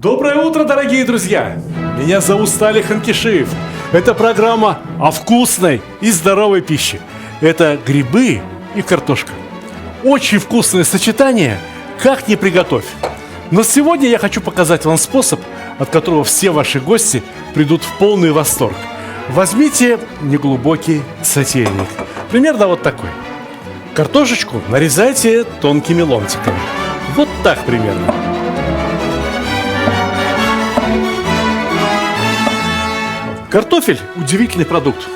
Доброе утро, дорогие друзья! Меня зовут Стали Ханкишиев. Это программа о вкусной и здоровой пище. Это грибы и картошка. Очень вкусное сочетание, как ни приготовь. Но сегодня я хочу показать вам способ, от которого все ваши гости придут в полный восторг. Возьмите неглубокий сотейник. Примерно вот такой. Картошечку нарезайте тонкими ломтиками. Вот так примерно. Картофель – удивительный продукт.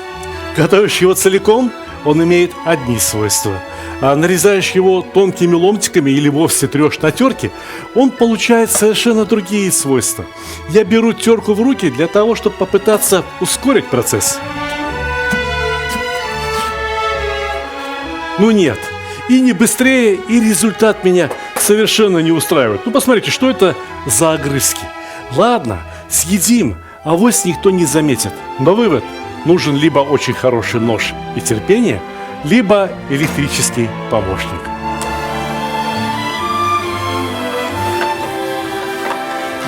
Готовишь его целиком, он имеет одни свойства. А нарезаешь его тонкими ломтиками или вовсе трешь на терке, он получает совершенно другие свойства. Я беру терку в руки для того, чтобы попытаться ускорить процесс. Ну нет, и не быстрее, и результат меня совершенно не устраивает. Ну посмотрите, что это за огрызки. Ладно, съедим, авось никто не заметит. Но вывод: нужен либо очень хороший нож и терпение, либо электрический помощник.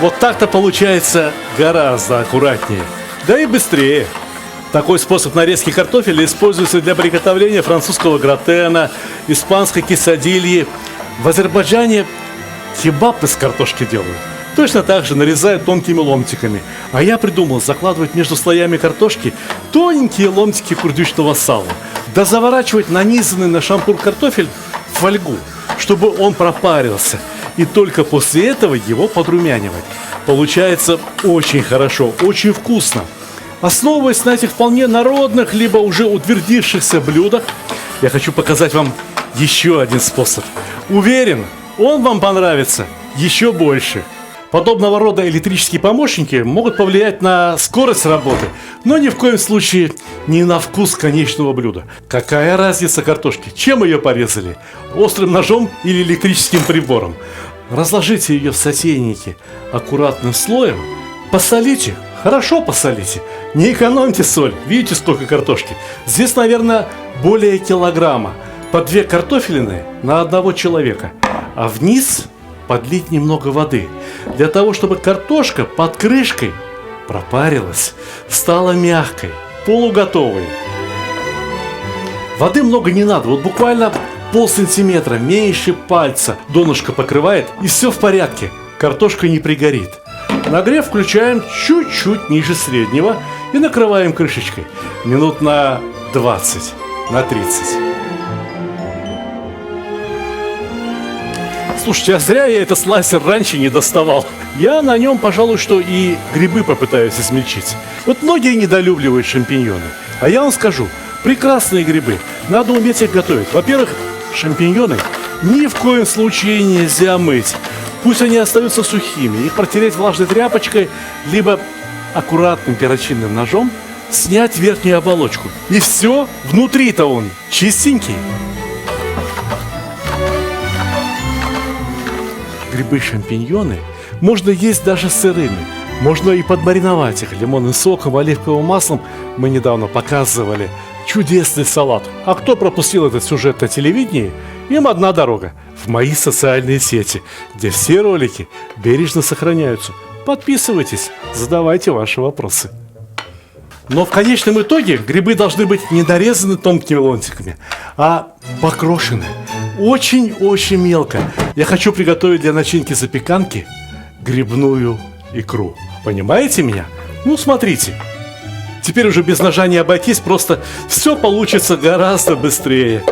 Вот так-то получается гораздо аккуратнее, да и быстрее. Такой способ нарезки картофеля используется для приготовления французского гратена, испанской кесадильи. В Азербайджане кебаб из картошки делают. Точно так же нарезают тонкими ломтиками. А я придумал закладывать между слоями картошки тоненькие ломтики курдючного сала. Да заворачивать нанизанный на шампур картофель в фольгу, чтобы он пропарился. И только после этого его подрумянивать. Получается очень хорошо, очень вкусно. Основываясь на этих вполне народных, либо уже утвердившихся блюдах, я хочу показать вам еще один способ. Уверен, он вам понравится еще больше. Подобного рода электрические помощники могут повлиять на скорость работы, но ни в коем случае не на вкус конечного блюда. Какая разница картошки? Чем ее порезали? Острым ножом или электрическим прибором? Разложите ее в сотейнике аккуратным слоем, посолите, хорошо посолите, не экономьте соль. Видите, сколько картошки? Здесь, наверное, более килограмма. По 2 картофелины на одного человека. А вниз подлить немного воды, для того, чтобы картошка под крышкой пропарилась, стала мягкой, полуготовой. Воды много не надо, вот буквально полсантиметра, меньше пальца донышко покрывает, и все в порядке, картошка не пригорит. Нагрев включаем чуть-чуть ниже среднего и накрываем крышечкой минут на 20, на 30. Слушайте, а зря я этот слайсер раньше не доставал. Я на нем, пожалуй, что и грибы попытаюсь измельчить. Вот многие недолюбливают шампиньоны. А я вам скажу, прекрасные грибы. Надо уметь их готовить. Во-первых, шампиньоны ни в коем случае нельзя мыть. Пусть они остаются сухими. Их протереть влажной тряпочкой, либо аккуратным перочинным ножом снять верхнюю оболочку. И все, внутри-то он чистенький. Грибы-шампиньоны можно есть даже сырыми. Можно и подмариновать их лимонным соком, оливковым маслом. Мы недавно показывали чудесный салат. А кто пропустил этот сюжет на телевидении, им одна дорога: в мои социальные сети, где все ролики бережно сохраняются. Подписывайтесь, задавайте ваши вопросы. Но в конечном итоге грибы должны быть не нарезаны тонкими ломтиками, а покрошены очень-очень мелко. Я хочу приготовить для начинки запеканки грибную икру. Понимаете меня? Ну, смотрите. Теперь уже без ножа не обойтись, просто все получится гораздо быстрее.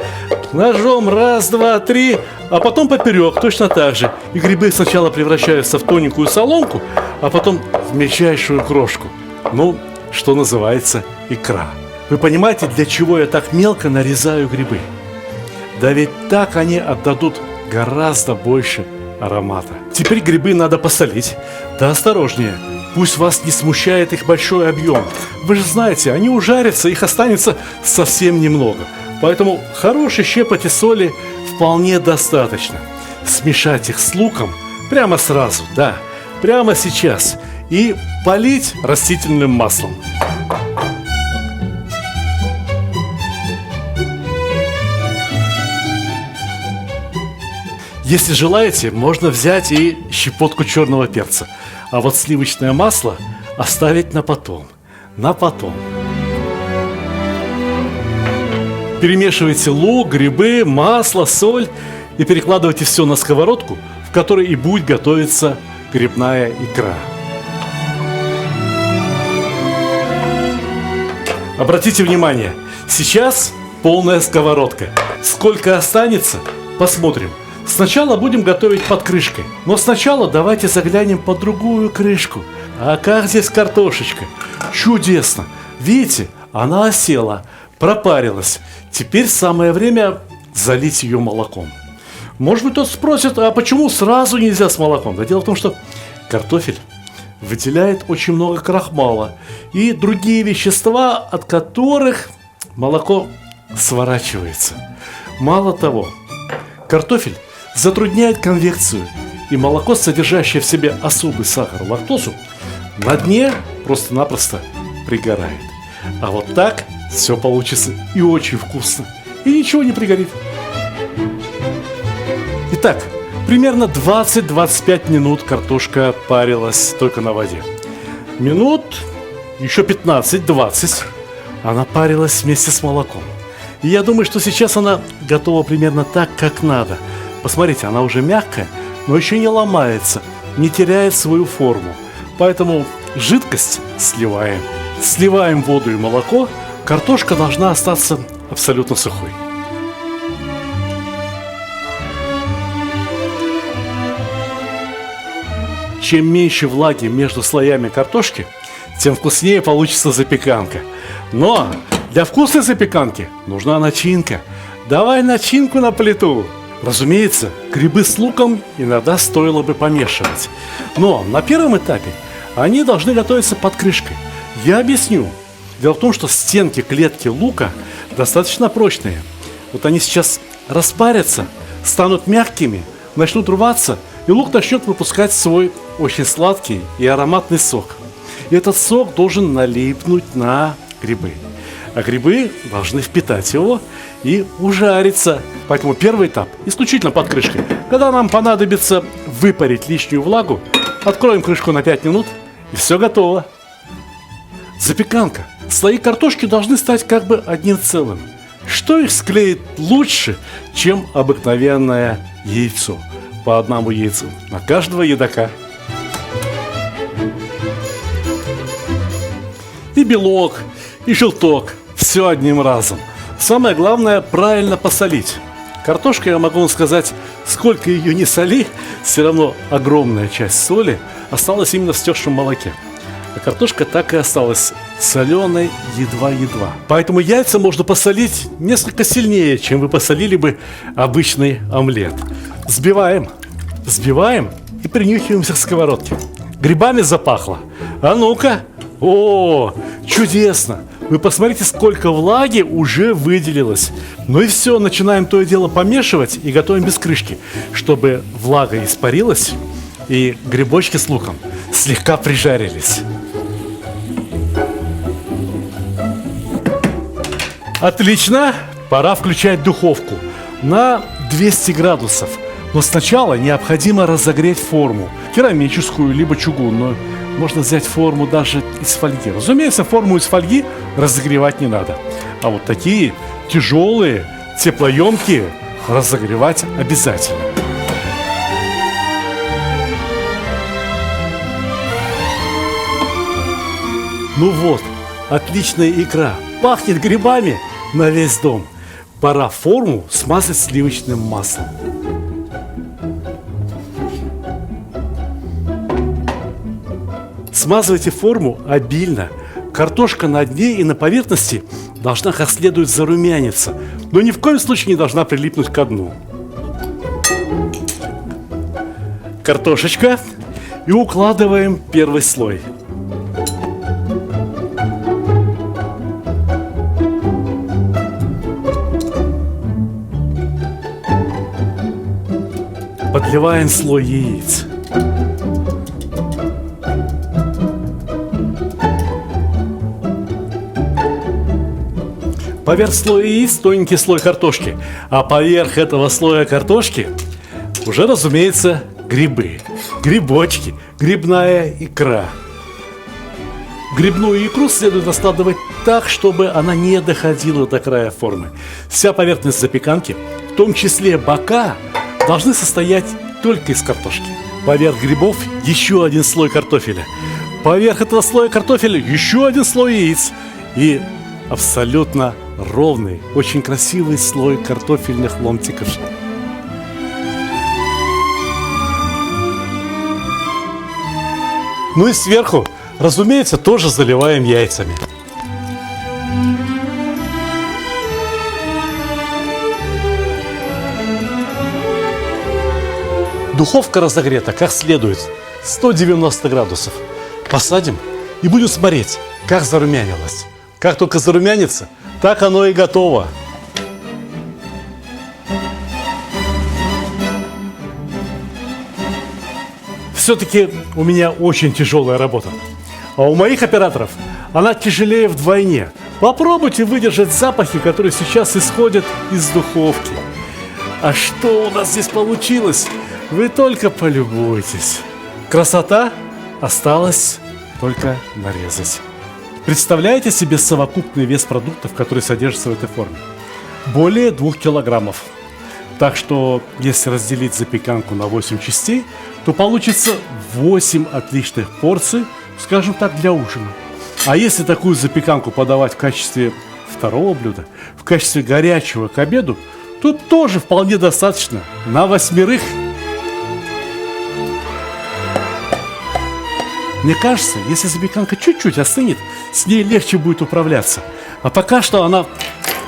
Ножом раз, два, три, а потом поперек, точно так же. И грибы сначала превращаются в тоненькую соломку, а потом в мельчайшую крошку. Ну, что называется, икра. Вы понимаете, для чего я так мелко нарезаю грибы? Да ведь так они отдадут гораздо больше аромата. Теперь грибы надо посолить. Да осторожнее, пусть вас не смущает их большой объем. Вы же знаете, они ужарятся, их останется совсем немного. Поэтому хорошей щепоти соли вполне достаточно. Смешать их с луком прямо сразу, да, прямо сейчас. И полить растительным маслом. Если желаете, можно взять и щепотку черного перца. А вот сливочное масло оставить на потом. На потом. Перемешивайте лук, грибы, масло, соль и перекладывайте все на сковородку, в которой и будет готовиться грибная икра. Обратите внимание, сейчас полная сковородка. Сколько останется, посмотрим. Сначала будем готовить под крышкой. Но сначала давайте заглянем под другую крышку. А как здесь картошечка? Чудесно! Видите, она осела, пропарилась. Теперь самое время залить ее молоком. Может быть, кто-то спросит, а почему сразу нельзя с молоком? Да дело в том, что картофель выделяет очень много крахмала и другие вещества, от которых молоко сворачивается. Мало того, картофель затрудняет конвекцию, и молоко, содержащее в себе особый сахар, лактозу, на дне просто-напросто пригорает. А вот так все получится и очень вкусно, и ничего не пригорит. Итак, примерно 20-25 минут картошка парилась только на воде. Минут еще 15-20 она парилась вместе с молоком. И я думаю, что сейчас она готова примерно так, как надо. Посмотрите, она уже мягкая, но еще не ломается, не теряет свою форму. Поэтому жидкость сливаем. Сливаем воду и молоко. Картошка должна остаться абсолютно сухой. Чем меньше влаги между слоями картошки, тем вкуснее получится запеканка. Но для вкусной запеканки нужна начинка. Давай начинку на плиту. Разумеется, грибы с луком иногда стоило бы помешивать. Но на первом этапе они должны готовиться под крышкой. Я объясню. Дело в том, что стенки клетки лука достаточно прочные. Вот они сейчас распарятся, станут мягкими, начнут рваться, и лук начнет выпускать свой очень сладкий и ароматный сок. И этот сок должен налипнуть на грибы. А грибы должны впитать его и ужариться. Поэтому первый этап исключительно под крышкой. Когда нам понадобится выпарить лишнюю влагу, откроем крышку на 5 минут, и все готово. Запеканка. Слои картошки должны стать как бы одним целым. Что их склеит лучше, чем обыкновенное яйцо? По одному яйцу на каждого едока. И белок, и желток. Все одним разом. Самое главное правильно посолить. Картошка, я могу вам сказать, сколько ее не соли, все равно огромная часть соли осталась именно в стекшем молоке. А картошка так и осталась соленой едва-едва. Поэтому яйца можно посолить несколько сильнее, чем вы посолили бы обычный омлет. Взбиваем и принюхиваемся к сковородке. Грибами запахло. А ну-ка. О, чудесно. Вы посмотрите, сколько влаги уже выделилось. Ну и все, начинаем то и дело помешивать и готовим без крышки, чтобы влага испарилась и грибочки с луком слегка прижарились. Отлично, пора включать духовку на 200 градусов. Но сначала необходимо разогреть форму, керамическую либо чугунную. Можно взять форму даже из фольги. Разумеется, форму из фольги разогревать не надо. А вот такие тяжелые, теплоемкие разогревать обязательно. Ну вот, отличная икра. Пахнет грибами на весь дом. Пора форму смазать сливочным маслом. Смазывайте форму обильно. Картошка на дне и на поверхности должна как следует зарумяниться, но ни в коем случае не должна прилипнуть ко дну. Картошечка. И укладываем первый слой. Подливаем слой яиц. Поверх слоя яиц тоненький слой картошки, а поверх этого слоя картошки уже, разумеется, грибы. Грибочки, грибная икра. Грибную икру следует раскладывать так, чтобы она не доходила до края формы. Вся поверхность запеканки, в том числе бока, должны состоять только из картошки. Поверх грибов еще один слой картофеля. Поверх этого слоя картофеля еще один слой яиц. И абсолютно ровный, очень красивый слой картофельных ломтиков. Ну и сверху, разумеется, тоже заливаем яйцами. Духовка разогрета как следует, 190 градусов. Посадим и будем смотреть, как зарумянилось. Как только зарумянится, так оно и готово. Все-таки у меня очень тяжелая работа. А у моих операторов она тяжелее вдвойне. Попробуйте выдержать запахи, которые сейчас исходят из духовки. А что у нас здесь получилось? Вы только полюбуйтесь. Красота? Осталось только нарезать. Представляете себе совокупный вес продуктов, которые содержатся в этой форме? Более 2 килограммов. Так что, если разделить запеканку на 8 частей, то получится 8 отличных порций, скажем так, для ужина. А если такую запеканку подавать в качестве второго блюда, в качестве горячего к обеду, то тоже вполне достаточно на 8. Мне кажется, если запеканка чуть-чуть остынет, с ней легче будет управляться. А пока что она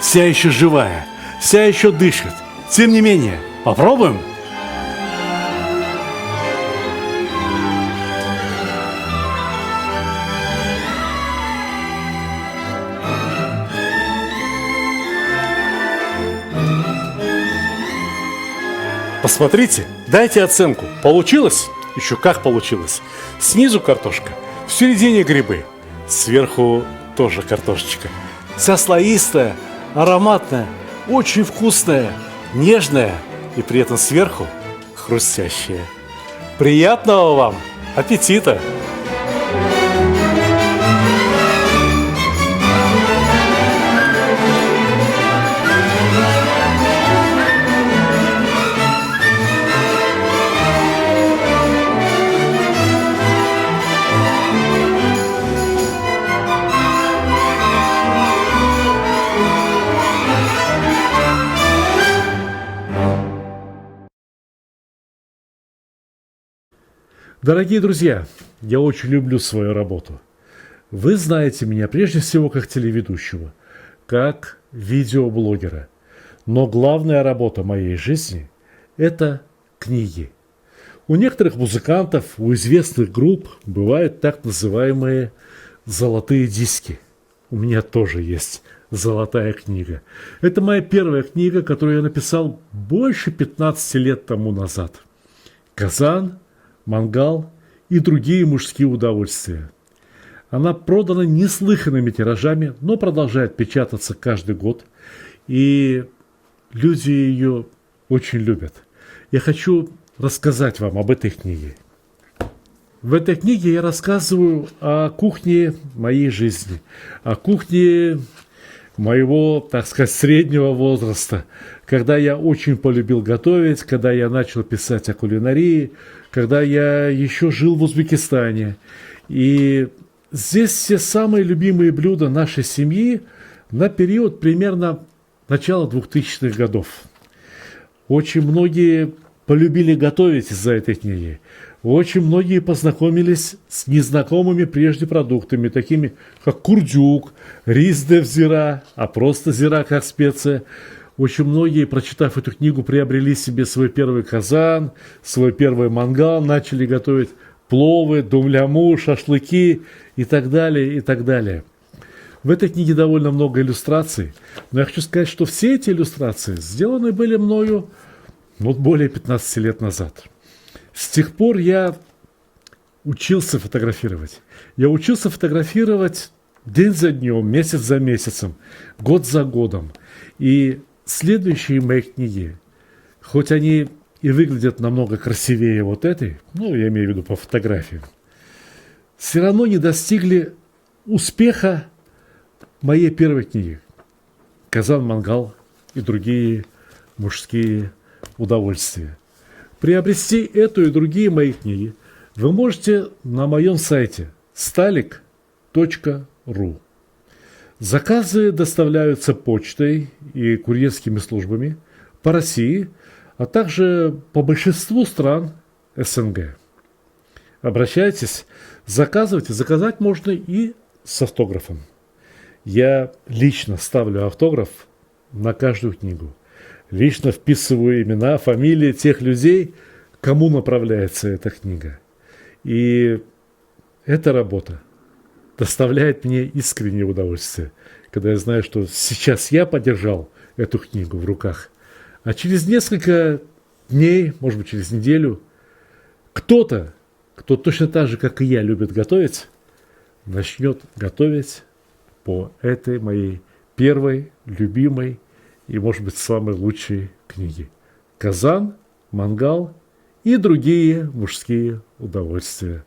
вся еще живая, вся еще дышит. Тем не менее, попробуем? Посмотрите, дайте оценку. Получилось? Еще как получилось. Снизу картошка, в середине грибы, сверху тоже картошечка. Вся слоистая, ароматная, очень вкусная, нежная и при этом сверху хрустящая. Приятного вам аппетита! Дорогие друзья, я очень люблю свою работу. Вы знаете меня прежде всего как телеведущего, как видеоблогера. Но главная работа моей жизни – это книги. У некоторых музыкантов, у известных групп бывают так называемые золотые диски. У меня тоже есть золотая книга. Это моя первая книга, которую я написал больше 15 лет тому назад. «Казан», «Мангал» и другие мужские удовольствия. Она продана неслыханными тиражами, но продолжает печататься каждый год. И люди ее очень любят. Я хочу рассказать вам об этой книге. В этой книге я рассказываю о кухне моей жизни, о кухне моего, так сказать, среднего возраста, когда я очень полюбил готовить, когда я начал писать о кулинарии, когда я еще жил в Узбекистане. И здесь все самые любимые блюда нашей семьи на период примерно начала 2000-х годов. Очень многие полюбили готовить из-за этой книги. Очень многие познакомились с незнакомыми прежде продуктами, такими как курдюк, рис де зира, а просто зира как специя. Очень многие, прочитав эту книгу, приобрели себе свой первый казан, свой первый мангал, начали готовить пловы, думляму, шашлыки и так далее, и так далее. В этой книге довольно много иллюстраций, но я хочу сказать, что все эти иллюстрации сделаны были мною более 15 лет назад. С тех пор я учился фотографировать. Я учился фотографировать день за днем, месяц за месяцем, год за годом. И следующие мои книги, хоть они и выглядят намного красивее вот этой, ну, я имею в виду по фотографиям, все равно не достигли успеха моей первой книги «Казан, мангал и другие мужские удовольствия». Приобрести эту и другие мои книги вы можете на моем сайте stalik.ru. Заказы доставляются почтой и курьерскими службами по России, а также по большинству стран СНГ. Обращайтесь, заказывайте. Заказать можно и с автографом. Я лично ставлю автограф на каждую книгу. Лично вписываю имена, фамилии тех людей, кому направляется эта книга. И эта работа доставляет мне искреннее удовольствие, когда я знаю, что сейчас я подержал эту книгу в руках, а через несколько дней, может быть, через неделю, кто-то, кто точно так же, как и я, любит готовить, начнет готовить по этой моей первой, любимой и, может быть, самой лучшей книге. «Казан, мангал и другие мужские удовольствия».